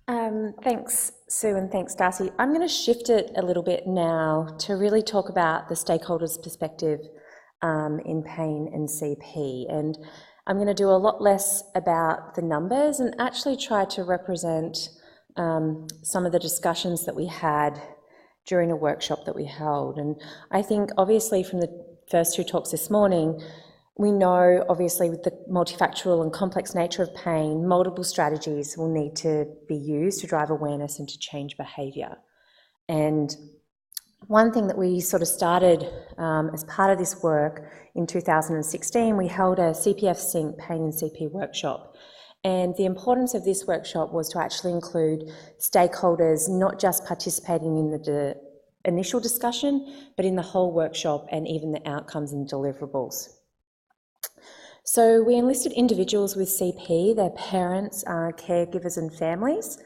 Thanks, Sue, and thanks, Darcy. I'm going to shift it a little bit now to really talk about the stakeholders' perspective in pain and CP. And I'm going to do a lot less about the numbers and actually try to represent some of the discussions that we had during a workshop that we held. And I think obviously from the first two talks this morning, we know obviously with the multifactorial and complex nature of pain, multiple strategies will need to be used to drive awareness and to change behaviour. And one thing that we sort of started as part of this work in 2016, we held a CPF Sync Pain and CP workshop. And the importance of this workshop was to actually include stakeholders, not just participating in the initial discussion, but in the whole workshop and even the outcomes and deliverables. So we enlisted individuals with CP, their parents, caregivers and families,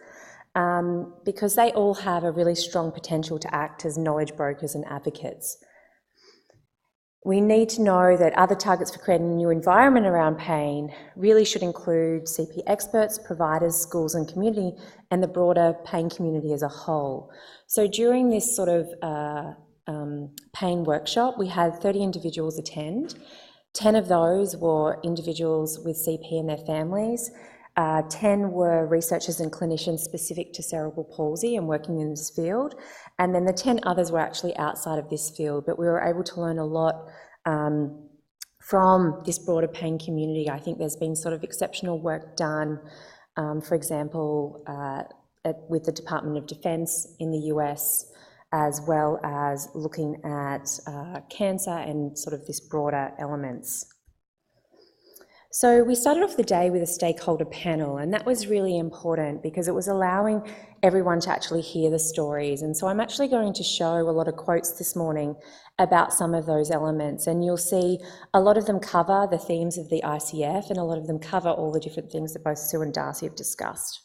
because they all have a really strong potential to act as knowledge brokers and advocates. We need to know that other targets for creating a new environment around pain really should include CP experts, providers, schools and community, and the broader pain community as a whole. So during this sort of pain workshop, we had 30 individuals attend. 10 of those were individuals with CP and their families. 10 were researchers and clinicians specific to cerebral palsy and working in this field. And then the 10 others were actually outside of this field, but we were able to learn a lot from this broader pain community. I think there's been sort of exceptional work done, for example, with the Department of Defense in the US, as well as looking at cancer and sort of this broader elements. So we started off the day with a stakeholder panel, and that was really important because it was allowing everyone to actually hear the stories. And so I'm actually going to show a lot of quotes this morning about some of those elements, and you'll see a lot of them cover the themes of the ICF and a lot of them cover all the different things that both Sue and Darcy have discussed.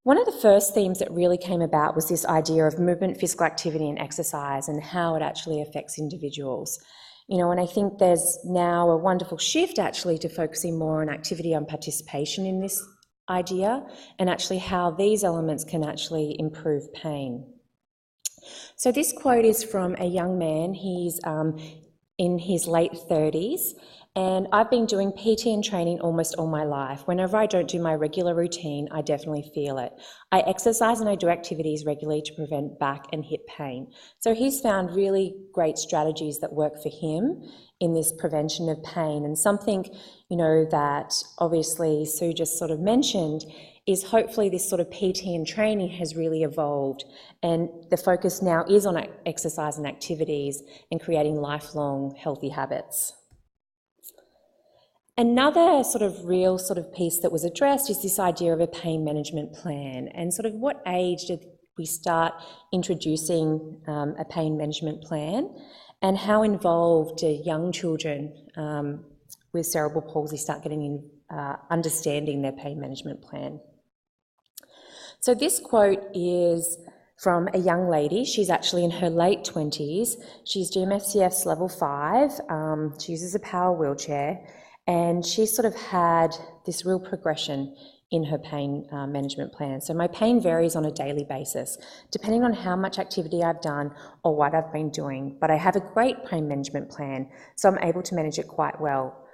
One of the first themes that really came about was this idea of movement, physical activity and exercise and how it actually affects individuals. You know, and I think there's now a wonderful shift actually to focusing more on activity and participation in this idea and actually how these elements can actually improve pain. So this quote is from a young man. He's in his late 30s, and I've been doing PT and training almost all my life. Whenever I don't do my regular routine, I definitely feel it. I exercise and I do activities regularly to prevent back and hip pain. So he's found really great strategies that work for him in this prevention of pain. And something, you know, that obviously Sue just sort of mentioned is hopefully this sort of PT and training has really evolved, and the focus now is on exercise and activities and creating lifelong healthy habits. Another sort of real sort of piece that was addressed is this idea of a pain management plan, and sort of what age did we start introducing a pain management plan, and how involved do young children with cerebral palsy start getting in understanding their pain management plan. So this quote is from a young lady. She's actually in her late 20s. She's GMFCF's level 5. She uses a power wheelchair, and she sort of had this real progression in her pain management plan. So my pain varies on a daily basis, depending on how much activity I've done or what I've been doing, but I have a great pain management plan, so I'm able to manage it quite well.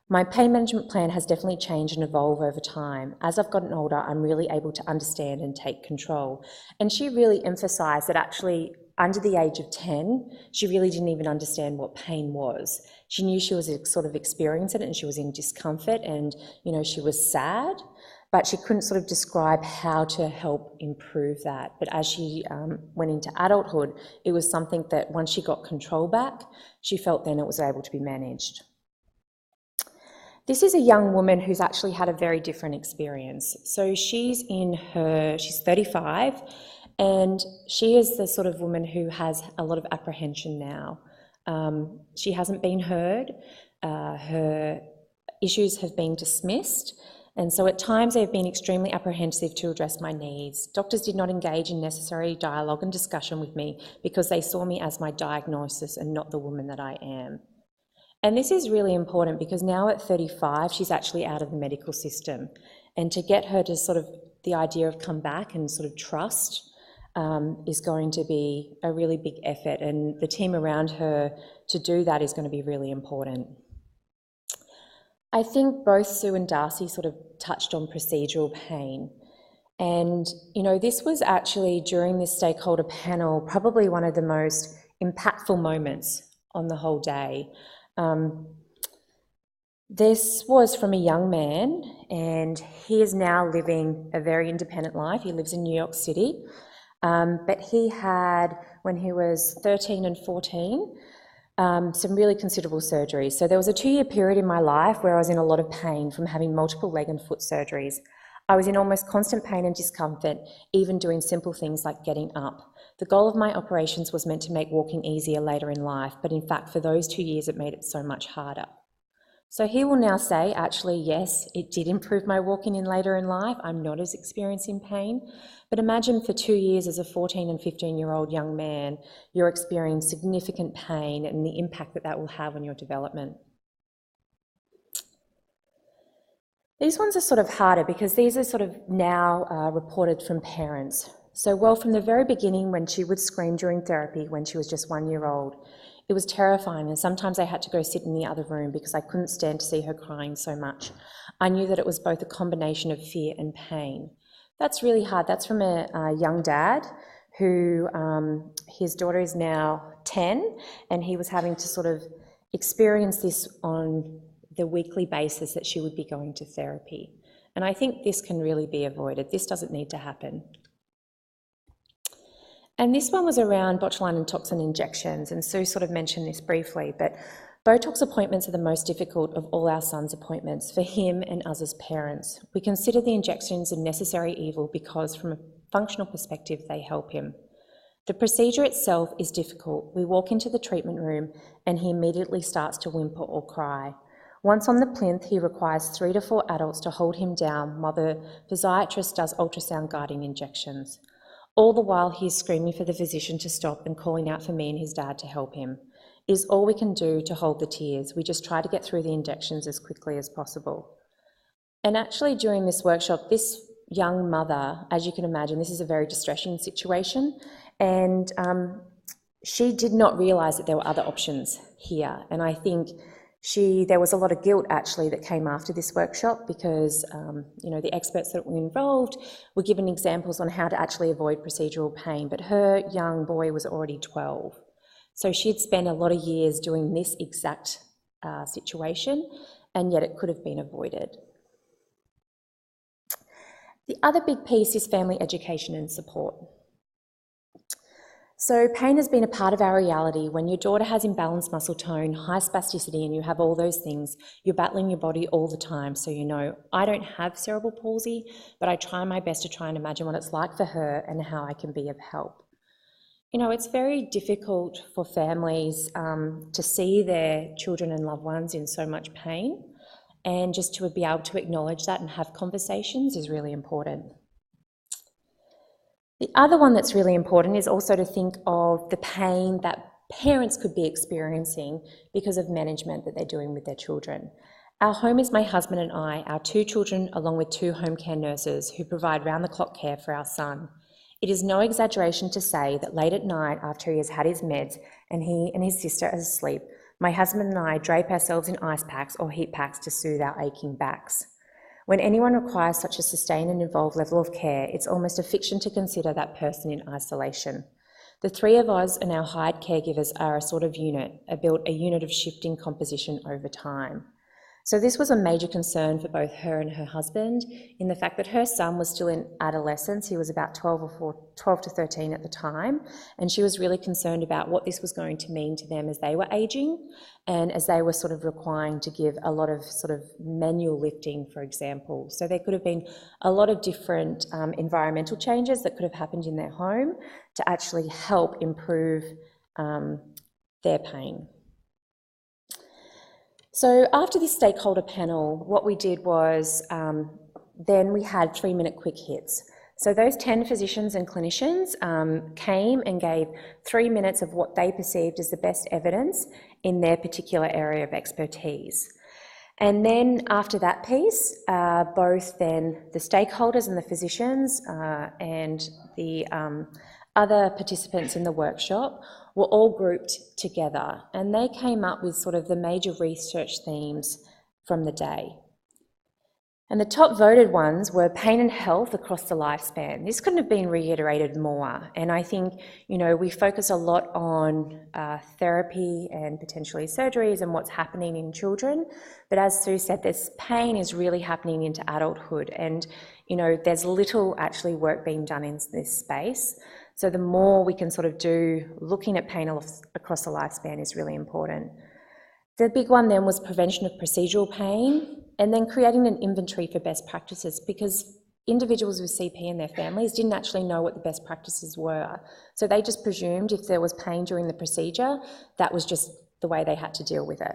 My pain management plan has definitely changed and evolved over time. As I've gotten older, I'm really able to understand and take control. And she really emphasised that actually under the age of 10, she really didn't even understand what pain was. She knew she was sort of experiencing it and she was in discomfort and, you know, she was sad, but she couldn't sort of describe how to help improve that. But as she went into adulthood, it was something that once she got control back, she felt then it was able to be managed. This is a young woman who's actually had a very different experience. So she's 35, and she is the sort of woman who has a lot of apprehension now. She hasn't been heard, her issues have been dismissed, and so at times they've been extremely apprehensive to address my needs. Doctors did not engage in necessary dialogue and discussion with me because they saw me as my diagnosis and not the woman that I am. And this is really important because now at 35, she's actually out of the medical system. And to get her to sort of the idea of come back and sort of trust is going to be a really big effort, and the team around her to do that is going to be really important. I think both Sue and Darcy sort of touched on procedural pain. And, you know, this was actually during this stakeholder panel, probably one of the most impactful moments on the whole day. This was from a young man, and he is now living a very independent life. He lives in New York City, but he had, when he was 13 and 14, some really considerable surgeries. So there was a 2-year period in my life where I was in a lot of pain from having multiple leg and foot surgeries. I was in almost constant pain and discomfort, even doing simple things like getting up. The goal of my operations was meant to make walking easier later in life, but in fact, for those 2 years, it made it so much harder. So he will now say, actually, yes, it did improve my walking in later in life. I'm not as experiencing pain. But imagine for 2 years as a 14 and 15-year-old young man, you're experiencing significant pain and the impact that that will have on your development. These ones are sort of harder because these are sort of now reported from parents. So, well, from the very beginning when she would scream during therapy when she was just 1 year old, it was terrifying, and sometimes I had to go sit in the other room because I couldn't stand to see her crying so much. I knew that it was both a combination of fear and pain. That's really hard. That's from a young dad who, his daughter is now 10, and he was having to sort of experience this on the weekly basis that she would be going to therapy. And I think this can really be avoided. This doesn't need to happen. And this one was around botulinum toxin injections, and Sue sort of mentioned this briefly, but Botox appointments are the most difficult of all our son's appointments for him and us as parents. We consider the injections a necessary evil because from a functional perspective, they help him. The procedure itself is difficult. We walk into the treatment room and he immediately starts to whimper or cry. Once on the plinth, he requires 3 to 4 adults to hold him down while the physiatrist does ultrasound guiding injections. All the while, he is screaming for the physician to stop and calling out for me and his dad to help him. It is all we can do to hold the tears. We just try to get through the injections as quickly as possible. And actually, during this workshop, this young mother, as you can imagine, this is a very distressing situation, and she did not realise that there were other options here. And I think there was a lot of guilt actually that came after this workshop because you know, the experts that were involved were given examples on how to actually avoid procedural pain, but her young boy was already 12. So she'd spent a lot of years doing this exact situation, and yet it could have been avoided. The other big piece is family education and support. So pain has been a part of our reality. When your daughter has imbalanced muscle tone, high spasticity, and you have all those things, you're battling your body all the time. So you know, I don't have cerebral palsy, but I try my best to try and imagine what it's like for her and how I can be of help. You know, it's very difficult for families to see their children and loved ones in so much pain, and just to be able to acknowledge that and have conversations is really important. The other one that's really important is also to think of the pain that parents could be experiencing because of management that they're doing with their children. Our home is my husband and I, our 2 children, along with 2 home care nurses who provide round-the-clock care for our son. It is no exaggeration to say that late at night, after he has had his meds and he and his sister are asleep, my husband and I drape ourselves in ice packs or heat packs to soothe our aching backs. When anyone requires such a sustained and involved level of care, it's almost a fiction to consider that person in isolation. The 3 of us and our hired caregivers are a sort of unit, a unit of shifting composition over time. So this was a major concern for both her and her husband in the fact that her son was still in adolescence. He was about 12 to 13 at the time, and she was really concerned about what this was going to mean to them as they were aging and as they were sort of requiring to give a lot of sort of manual lifting, for example. So there could have been a lot of different environmental changes that could have happened in their home to actually help improve their pain. So after this stakeholder panel, what we did was then we had 3-minute quick hits. So those 10 physicians and clinicians came and gave 3 minutes of what they perceived as the best evidence in their particular area of expertise. And then after that piece, both then the stakeholders and the physicians and the other participants in the workshop were all grouped together, and they came up with sort of the major research themes from the day. And the top voted ones were pain and health across the lifespan. This couldn't have been reiterated more. And I think, you know, we focus a lot on therapy and potentially surgeries and what's happening in children. But as Sue said, this pain is really happening into adulthood. And, you know, there's little actually work being done in this space. So the more we can sort of do looking at pain across the lifespan is really important. The big one then was prevention of procedural pain, and then creating an inventory for best practices, because individuals with CP and their families didn't actually know what the best practices were. So they just presumed if there was pain during the procedure, that was just the way they had to deal with it.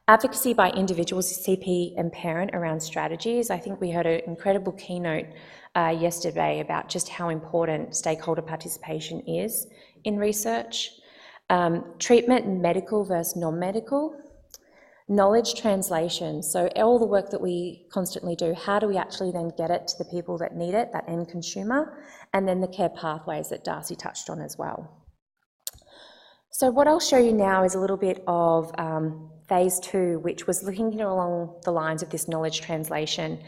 Advocacy by individuals, CP and parent, around strategies. I think we heard an incredible keynote yesterday about just how important stakeholder participation is in research. Treatment, medical versus non-medical. Knowledge translation, so all the work that we constantly do, how do we actually then get it to the people that need it, that end consumer, and then the care pathways that Darcy touched on as well. So what I'll show you now is a little bit of phase 2, which was looking along the lines of this knowledge translation,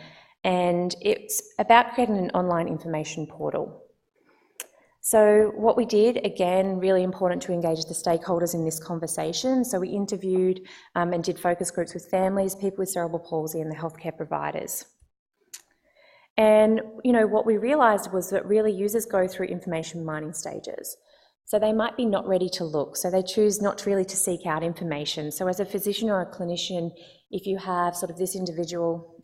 and it's about creating an online information portal. So what we did, again, really important to engage the stakeholders in this conversation. So we interviewed and did focus groups with families, people with cerebral palsy and the healthcare providers. And, you know, what we realised was that really users go through information mining stages. So they might be not ready to look, so they choose not really to seek out information. So as a physician or a clinician, if you have sort of this individual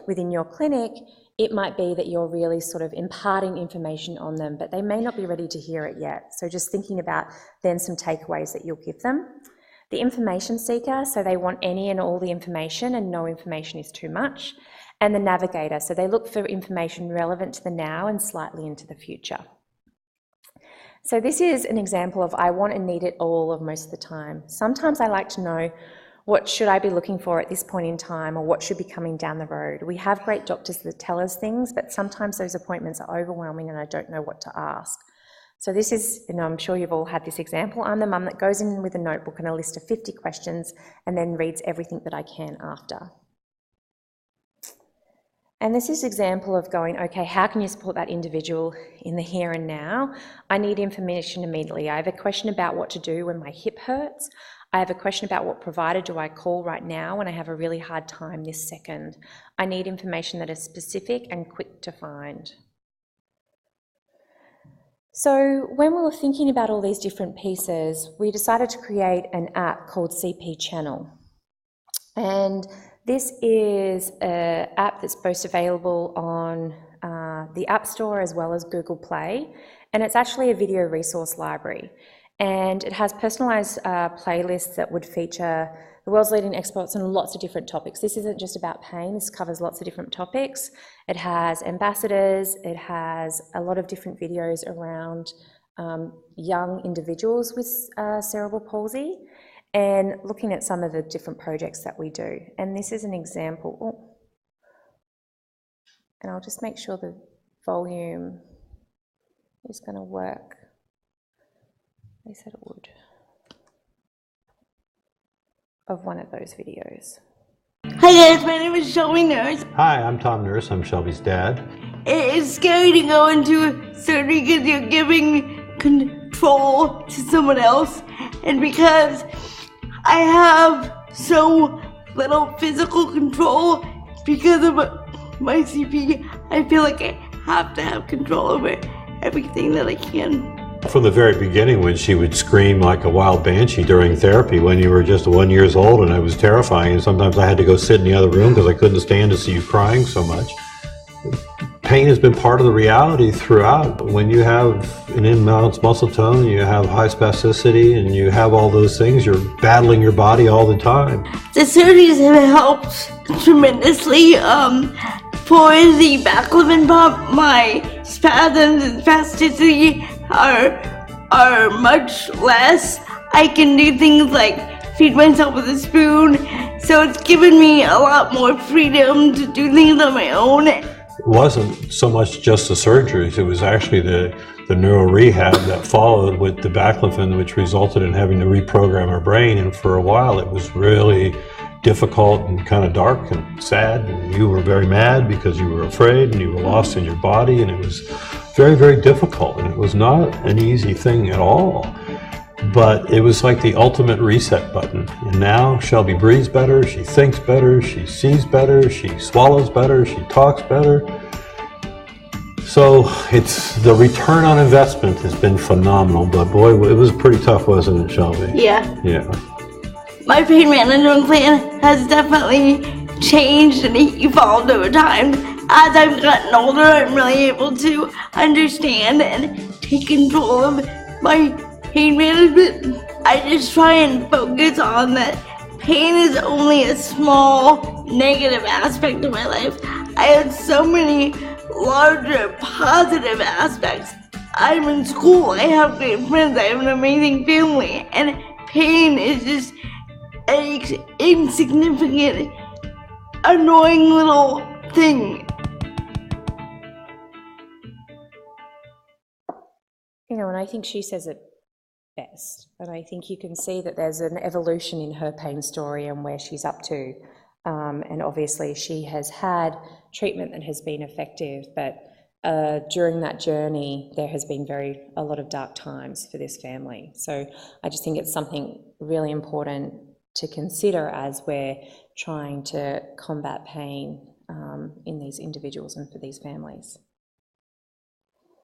within your clinic, it might be that you're really sort of imparting information on them, but they may not be ready to hear it yet. So just thinking about then some takeaways that you'll give them. The information seeker, so they want any and all the information and no information is too much. And the navigator, so they look for information relevant to the now and slightly into the future. So this is an example of I want and need it all of most of the time. Sometimes I like to know, what should I be looking for at this point in time, or what should be coming down the road? We have great doctors that tell us things, but sometimes those appointments are overwhelming and I don't know what to ask. So this is, and I'm sure you've all had this example, I'm the mum that goes in with a notebook and a list of 50 questions and then reads everything that I can after. And this is an example of going, okay, how can you support that individual in the here and now? I need information immediately. I have a question about what to do when my hip hurts. I have a question about what provider do I call right now when I have a really hard time this second. I need information that is specific and quick to find. So when we were thinking about all these different pieces, we decided to create an app called CP Channel. And this is an app that's both available on the App Store as well as Google Play. And it's actually a video resource library. And it has personalised playlists that would feature the world's leading experts on lots of different topics. This isn't just about pain, this covers lots of different topics. It has ambassadors, it has a lot of different videos around young individuals with cerebral palsy, and looking at some of the different projects that we do. And this is an example. And I'll just make sure the volume is going to work. They said it would. Of one of those videos. Hi guys, my name is Shelby Nurse. Hi, I'm Tom Nurse. I'm Shelby's dad. It is scary to go into surgery because you're giving control to someone else. And because I have so little physical control because of my CP, I feel like I have to have control over everything that I can. From the very beginning, when she would scream like a wild banshee during therapy when you were just 1 year old, and it was terrifying, and sometimes I had to go sit in the other room because I couldn't stand to see you crying so much. Pain has been part of the reality throughout. When you have an imbalanced muscle tone, you have high spasticity, and you have all those things, you're battling your body all the time. The surgeries have helped tremendously. For the baclofen pump, my spasms and spasticity are much less. I can do things like feed myself with a spoon, So it's given me a lot more freedom to do things on my own. It wasn't so much just the surgeries, it was actually the neuro rehab that followed with the baclofen, which resulted in having to reprogram her brain. And for a while it was really difficult and kind of dark and sad. And you were very mad because you were afraid and you were lost in your body. And it was very, very difficult. And it was not an easy thing at all. But it was like the ultimate reset button. And now Shelby breathes better, she thinks better, she sees better, she swallows better, she talks better. So it's the return on investment has been phenomenal, but boy, it was pretty tough, wasn't it, Shelby? Yeah. Yeah. My pain management plan has definitely changed and evolved over time. As I've gotten older, I'm really able to understand and take control of my pain management. I just try and focus on that pain is only a small negative aspect of my life. I have so many larger positive aspects. I'm in school, I have great friends, I have an amazing family, and pain is just an insignificant, annoying little thing. You know, and I think she says it best. And I think you can see that there's an evolution in her pain story and where she's up to. And obviously she has had treatment that has been effective, but during that journey, there has been a lot of dark times for this family. So I just think it's something really important to consider as we're trying to combat pain in these individuals and for these families.